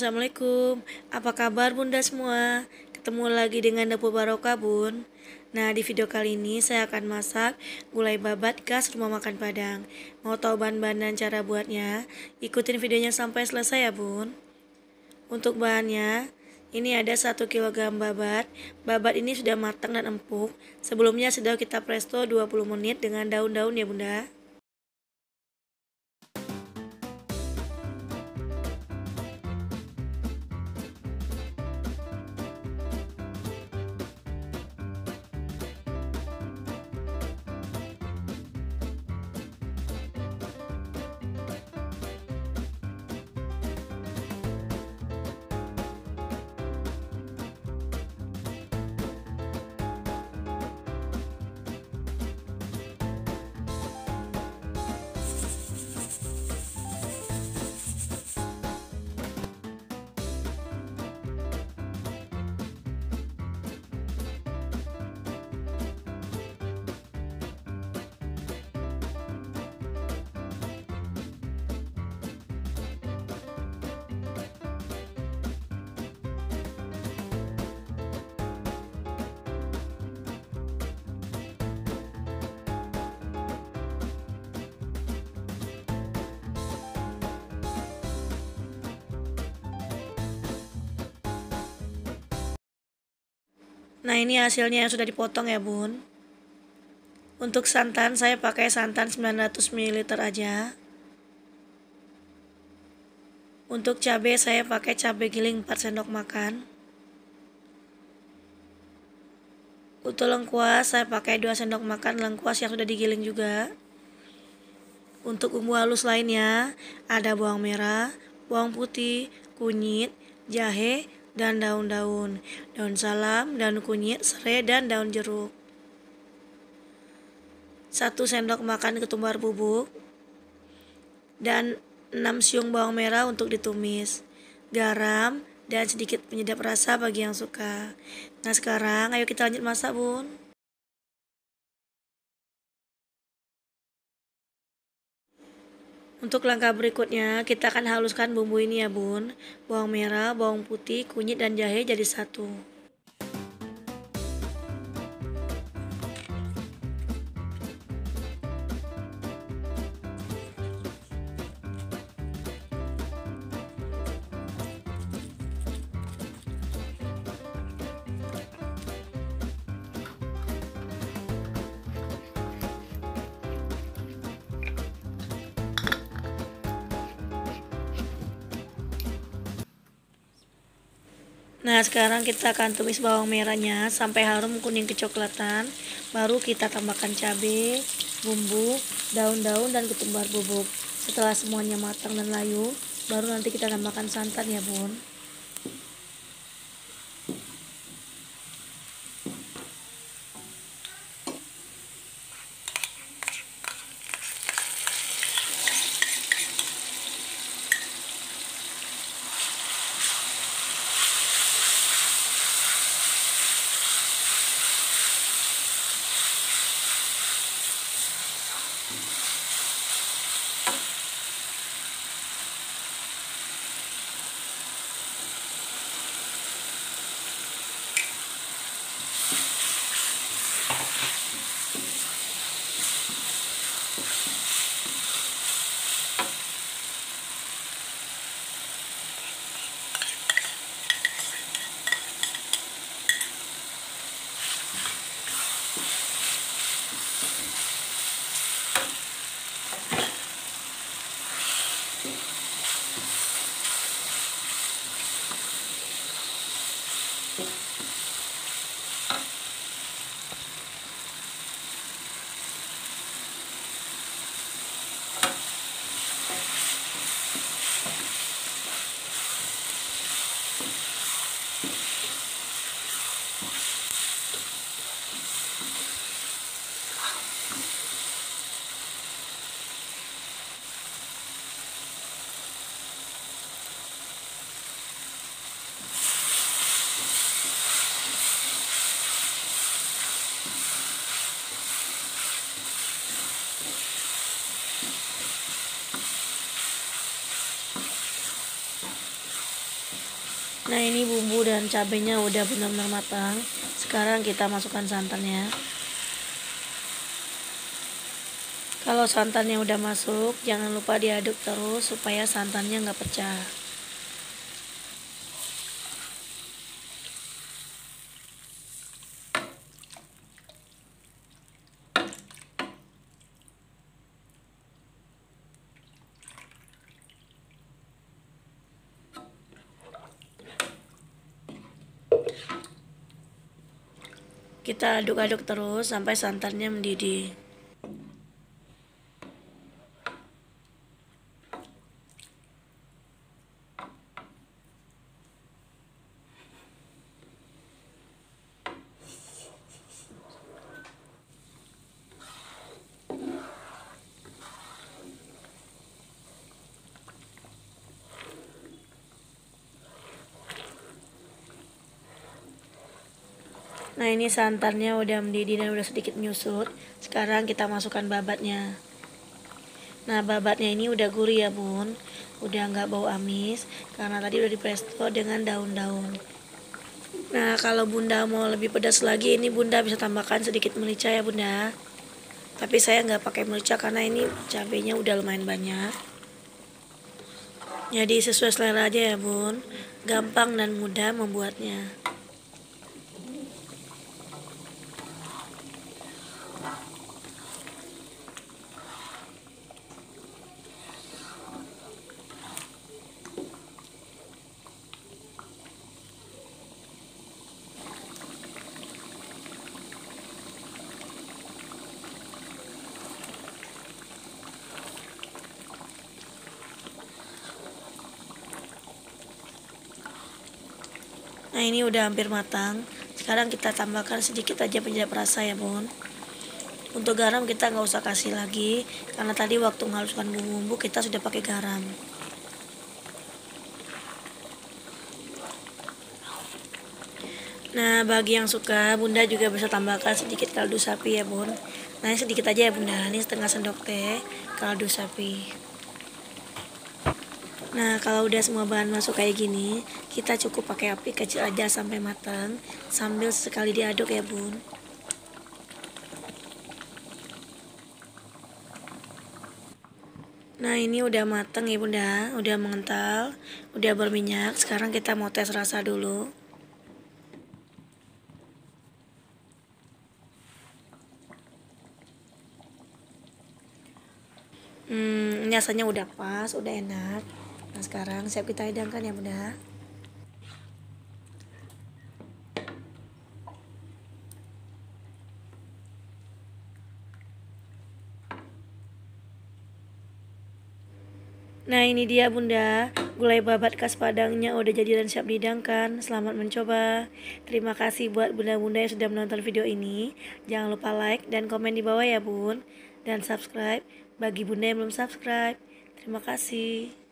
Assalamualaikum. Apa kabar Bunda semua? Ketemu lagi dengan Dapur Barokah Bun. Nah, di video kali ini saya akan masak gulai babat khas rumah makan Padang. Mau tahu bahan-bahan dan cara buatnya? Ikutin videonya sampai selesai ya Bun. Untuk bahannya, ini ada 1 kg babat. Babat ini sudah matang dan empuk. Sebelumnya sudah kita presto 20 menit dengan daun-daun ya Bunda. Nah, ini hasilnya yang sudah dipotong ya Bun. Untuk santan saya pakai santan 900 ml aja. Untuk cabai saya pakai cabai giling 4 sendok makan. Untuk lengkuas saya pakai 2 sendok makan lengkuas yang sudah digiling juga. Untuk bumbu halus lainnya ada bawang merah, bawang putih, kunyit, jahe, dan daun-daun, daun salam, daun kunyit, serai, dan daun jeruk. 1 sendok makan ketumbar bubuk dan 6 siung bawang merah untuk ditumis, garam, dan sedikit penyedap rasa bagi yang suka. Nah, sekarang ayo kita lanjut masak Bun. Untuk langkah berikutnya, kita akan haluskan bumbu ini ya Bun. Bawang merah, bawang putih, kunyit, dan jahe jadi satu. Nah, sekarang kita akan tumis bawang merahnya sampai harum kuning kecoklatan. Baru kita tambahkan cabai, bumbu, daun-daun, dan ketumbar bubuk. Setelah semuanya matang dan layu, baru nanti kita tambahkan santan ya Bun. Nah, ini bumbu dan cabenya udah benar-benar matang. Sekarang kita masukkan santannya. Kalau santannya udah masuk, jangan lupa diaduk terus supaya santannya nggak pecah. Kita aduk-aduk terus sampai santannya mendidih. Nah, ini santannya udah mendidih dan udah sedikit menyusut. Sekarang kita masukkan babatnya. Nah, babatnya ini udah gurih ya bun, udah nggak bau amis karena tadi udah dipresto dengan daun-daun. Nah, kalau bunda mau lebih pedas lagi, ini bunda bisa tambahkan sedikit merica ya bunda. Tapi saya nggak pakai merica karena ini cabenya udah lumayan banyak. Jadi sesuai selera aja ya bun, gampang dan mudah membuatnya. Nah, ini udah hampir matang. Sekarang kita tambahkan sedikit aja penyedap rasa ya bun. Untuk garam kita nggak usah kasih lagi karena tadi waktu menghaluskan bumbu-bumbu kita sudah pakai garam. Nah, bagi yang suka, bunda juga bisa tambahkan sedikit kaldu sapi ya bun. Nah, ini sedikit aja ya bunda, ini setengah sendok teh kaldu sapi. Nah, kalau udah semua bahan masuk kayak gini, kita cukup pakai api kecil aja sampai matang, sambil sekali diaduk ya bun. Nah, ini udah mateng ya bunda, udah mengental, udah berminyak. Sekarang kita mau tes rasa dulu. Ini rasanya udah pas, udah enak. Nah, sekarang siap kita hidangkan ya bunda. Nah, ini dia bunda, gulai babat khas Padangnya udah jadi dan siap dihidangkan. Selamat mencoba. Terima kasih buat bunda-bunda yang sudah menonton video ini. Jangan lupa like dan komen di bawah ya bun. Dan subscribe bagi bunda yang belum subscribe. Terima kasih.